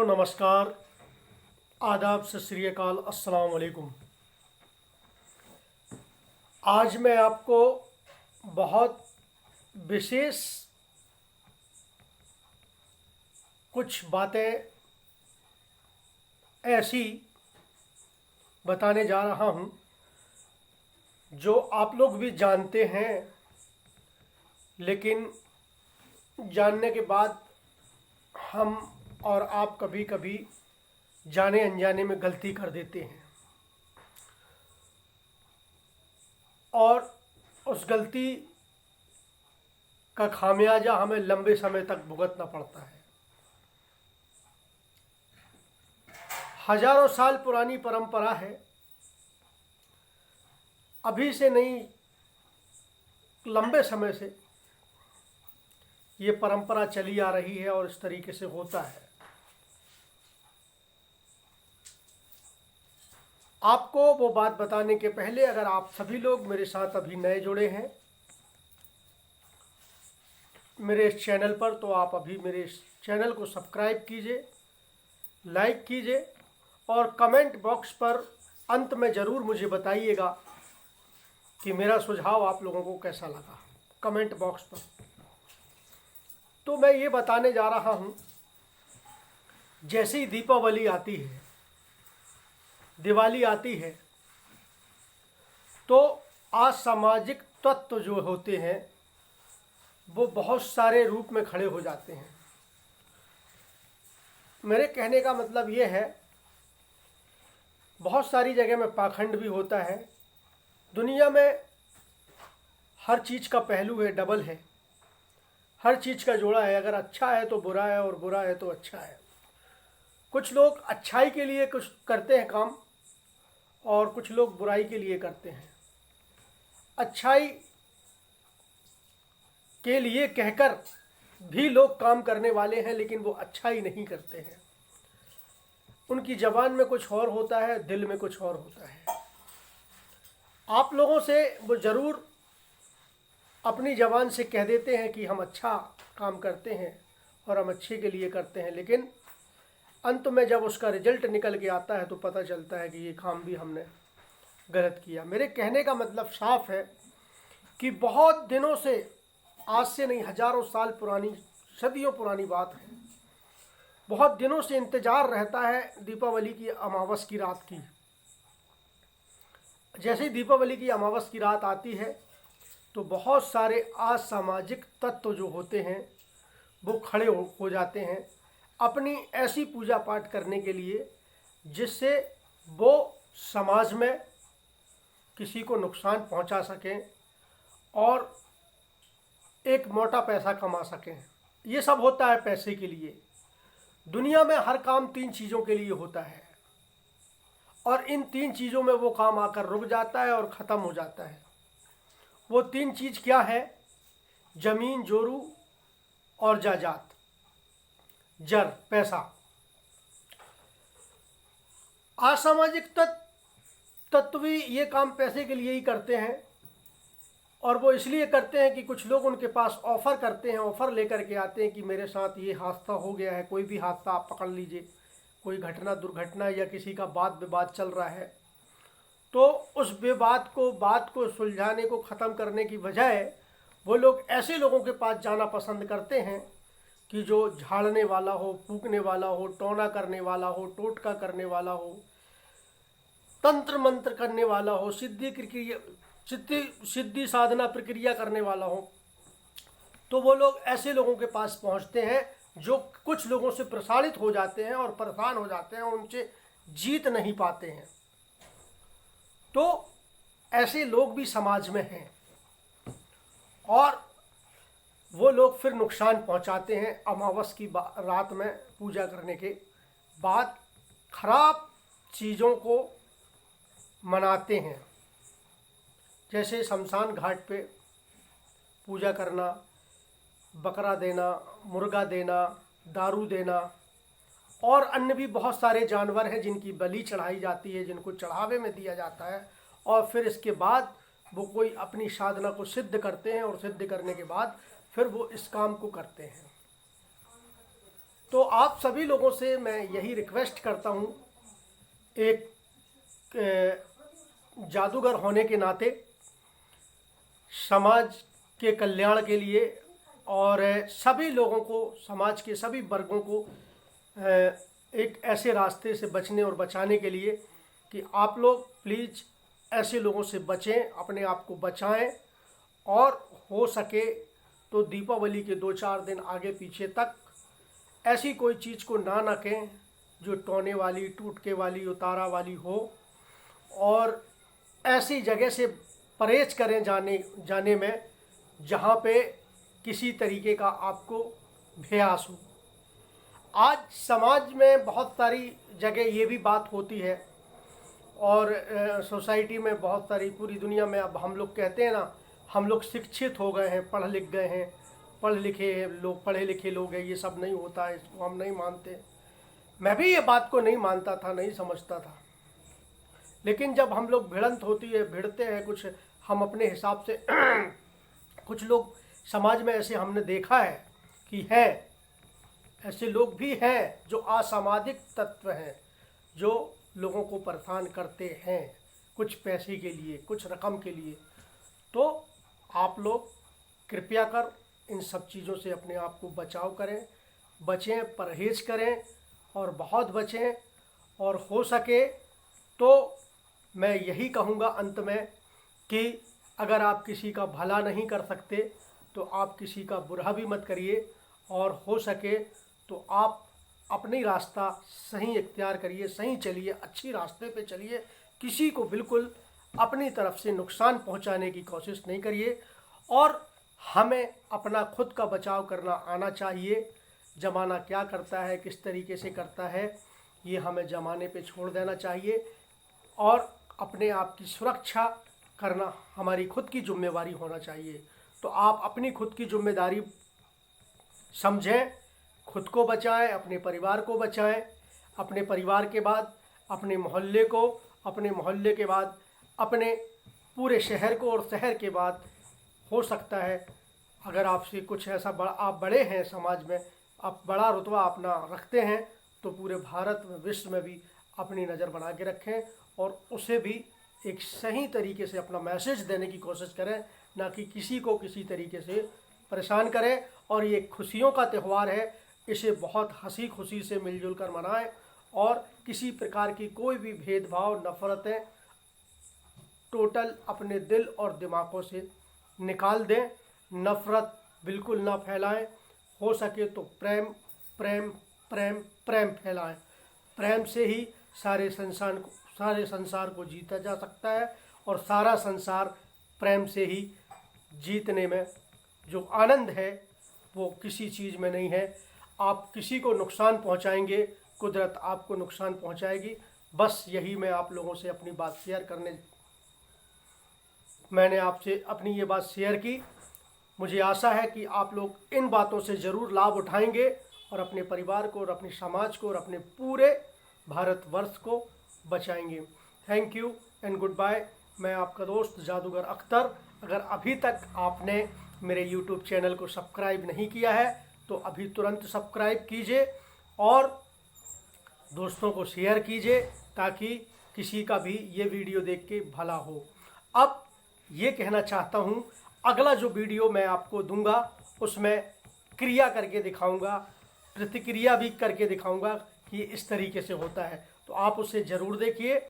नमस्कार, आदाब, सत श्री अकाल, अस्सलाम वालेकुम। आज मैं आपको बहुत विशेष कुछ बातें ऐसी बताने जा रहा हूँ जो आप लोग भी जानते हैं, लेकिन जानने के बाद हम और आप कभी कभी जाने अनजाने में गलती कर देते हैं और उस गलती का खामियाजा हमें लंबे समय तक भुगतना पड़ता है। हजारों साल पुरानी परंपरा है, अभी से नहीं, लंबे समय से ये परंपरा चली आ रही है और इस तरीके से होता है। आपको वो बात बताने के पहले, अगर आप सभी लोग मेरे साथ अभी नए जुड़े हैं मेरे इस चैनल पर, तो आप अभी मेरे इस चैनल को सब्सक्राइब कीजिए, लाइक कीजिए और कमेंट बॉक्स पर अंत में ज़रूर मुझे बताइएगा कि मेरा सुझाव आप लोगों को कैसा लगा, कमेंट बॉक्स पर। तो मैं ये बताने जा रहा हूँ, जैसे ही दीपावली आती है, दिवाली आती है, तो असामाजिक तत्व जो होते हैं वो बहुत सारे रूप में खड़े हो जाते हैं। मेरे कहने का मतलब ये है, बहुत सारी जगह में पाखंड भी होता है। दुनिया में हर चीज़ का पहलू है, डबल है, हर चीज़ का जोड़ा है। अगर अच्छा है तो बुरा है और बुरा है तो अच्छा है। कुछ लोग अच्छाई के लिए कुछ करते हैं काम और कुछ लोग बुराई के लिए करते हैं। अच्छाई के लिए कहकर भी लोग काम करने वाले हैं, लेकिन वो अच्छाई नहीं करते हैं। उनकी ज़बान में कुछ और होता है, दिल में कुछ और होता है। आप लोगों से वो ज़रूर अपनी ज़बान से कह देते हैं कि हम अच्छा काम करते हैं और हम अच्छे के लिए करते हैं, लेकिन अंत में जब उसका रिजल्ट निकल के आता है तो पता चलता है कि ये काम भी हमने गलत किया। मेरे कहने का मतलब साफ है कि बहुत दिनों से, आज से नहीं, हजारों साल पुरानी, सदियों पुरानी बात है, बहुत दिनों से इंतज़ार रहता है दीपावली की अमावस की रात की। जैसे ही दीपावली की अमावस की रात आती है तो बहुत सारे असामाजिक तत्व जो होते हैं वो खड़े हो जाते हैं अपनी ऐसी पूजा पाठ करने के लिए जिससे वो समाज में किसी को नुकसान पहुंचा सकें और एक मोटा पैसा कमा सकें। ये सब होता है पैसे के लिए। दुनिया में हर काम तीन चीज़ों के लिए होता है और इन तीन चीज़ों में वो काम आकर रुक जाता है और ख़त्म हो जाता है। वो तीन चीज़ क्या है? ज़मीन, जोरू और जायदाद, जर, पैसा। असामाजिक तत्व भी ये काम पैसे के लिए ही करते हैं और वो इसलिए करते हैं कि कुछ लोग उनके पास ऑफ़र करते हैं, ऑफ़र लेकर के आते हैं कि मेरे साथ ये हादसा हो गया है, कोई भी हादसा आप पकड़ लीजिए, कोई घटना, दुर्घटना या किसी का वाद विवाद चल रहा है, तो उस विवाद को, बात को सुलझाने को, ख़त्म करने की बजाय वो लोग ऐसे लोगों के पास जाना पसंद करते हैं कि जो झाड़ने वाला हो, फूकने वाला हो, टोना करने वाला हो, टोटका करने वाला हो, तंत्र मंत्र करने वाला हो, सिद्धि साधना प्रक्रिया करने वाला हो। तो वो लोग ऐसे लोगों के पास पहुंचते हैं जो कुछ लोगों से प्रसारित हो जाते हैं और परेशान हो जाते हैं और उनसे जीत नहीं पाते हैं। तो ऐसे लोग भी समाज में हैं और वो लोग फिर नुकसान पहुंचाते हैं। अमावस की रात में पूजा करने के बाद खराब चीज़ों को मनाते हैं, जैसे शमशान घाट पे पूजा करना, बकरा देना, मुर्गा देना, दारू देना और अन्य भी बहुत सारे जानवर हैं जिनकी बलि चढ़ाई जाती है, जिनको चढ़ावे में दिया जाता है और फिर इसके बाद वो कोई अपनी साधना को सिद्ध करते हैं और सिद्ध करने के बाद फिर वो इस काम को करते हैं। तो आप सभी लोगों से मैं यही रिक्वेस्ट करता हूँ, एक जादूगर होने के नाते समाज के कल्याण के लिए और सभी लोगों को, समाज के सभी वर्गों को एक ऐसे रास्ते से बचने और बचाने के लिए कि आप लोग प्लीज़ ऐसे लोगों से बचें, अपने आप को बचाएं और हो सके तो दीपावली के 2-4 दिन आगे पीछे तक ऐसी कोई चीज़ को ना रखें जो टोने वाली, टूटके वाली, उतारा वाली हो, और ऐसी जगह से परहेज करें जाने में जहाँ पे किसी तरीके का आपको भयास हो। आज समाज में बहुत सारी जगह ये भी बात होती है और सोसाइटी में बहुत सारी, पूरी दुनिया में अब हम लोग कहते हैं ना, हम लोग शिक्षित हो गए हैं, पढ़ लिख गए हैं, पढ़े लिखे लोग हैं, ये सब नहीं होता है, इसको हम नहीं मानते। मैं भी ये बात को नहीं मानता था, नहीं समझता था, लेकिन जब हम लोग भिड़ंत होती है, भिड़ते हैं कुछ हम अपने हिसाब से कुछ लोग समाज में ऐसे हमने देखा है कि है, ऐसे लोग भी हैं जो असामाजिक तत्व हैं, जो लोगों को परेशान करते हैं कुछ पैसे के लिए, कुछ रकम के लिए। तो आप लोग कृपया कर इन सब चीज़ों से अपने आप को बचाव करें, बचें, परहेज करें और बहुत बचें। और हो सके तो मैं यही कहूँगा अंत में कि अगर आप किसी का भला नहीं कर सकते तो आप किसी का बुरा भी मत करिए, और हो सके तो आप अपनी रास्ता सही इख्तियार करिए, सही चलिए, अच्छी रास्ते पे चलिए, किसी को बिल्कुल अपनी तरफ से नुकसान पहुंचाने की कोशिश नहीं करिए। और हमें अपना खुद का बचाव करना आना चाहिए। ज़माना क्या करता है, किस तरीके से करता है, ये हमें ज़माने पे छोड़ देना चाहिए, और अपने आप की सुरक्षा करना हमारी खुद की जिम्मेवारी होना चाहिए। तो आप अपनी खुद की जिम्मेदारी समझें, खुद को बचाएं, अपने परिवार को बचाएं, अपने परिवार के बाद अपने मोहल्ले को, अपने मोहल्ले के बाद अपने पूरे शहर को, और शहर के बाद हो सकता है अगर आपसे कुछ ऐसा आप बड़े हैं समाज में, आप बड़ा रुतबा अपना रखते हैं, तो पूरे भारत में, विश्व में भी अपनी नज़र बना के रखें और उसे भी एक सही तरीके से अपना मैसेज देने की कोशिश करें, ना कि किसी को किसी तरीके से परेशान करें। और ये खुशियों का त्यौहार है, इसे बहुत हंसी खुशी से मिलजुल कर मनाएं और किसी प्रकार की कोई भी भेदभाव, नफ़रतें टोटल अपने दिल और दिमागों से निकाल दें। नफ़रत बिल्कुल ना फैलाएं, हो सके तो प्रेम प्रेम प्रेम प्रेम फैलाएं। प्रेम से ही सारे संसार को जीता जा सकता है, और सारा संसार प्रेम से ही जीतने में जो आनंद है वो किसी चीज़ में नहीं है। आप किसी को नुकसान पहुंचाएंगे, कुदरत आपको नुकसान पहुंचाएगी। बस यही मैं आप लोगों से अपनी बात मैंने आपसे अपनी ये बात शेयर की। मुझे आशा है कि आप लोग इन बातों से ज़रूर लाभ उठाएंगे और अपने परिवार को, और अपने समाज को, और अपने पूरे भारतवर्ष को बचाएंगे। Thank you and good bye. मैं आपका दोस्त जादूगर अख्तर। अगर अभी तक आपने मेरे यूट्यूब चैनल को सब्सक्राइब नहीं किया है तो अभी तुरंत सब्सक्राइब कीजिए और दोस्तों को शेयर कीजिए, ताकि किसी का भी ये वीडियो देख के भला हो। अब ये कहना चाहता हूँ, अगला जो वीडियो मैं आपको दूंगा उसमें क्रिया करके दिखाऊंगा, प्रतिक्रिया भी करके दिखाऊंगा कि इस तरीके से होता है, तो आप उसे ज़रूर देखिए।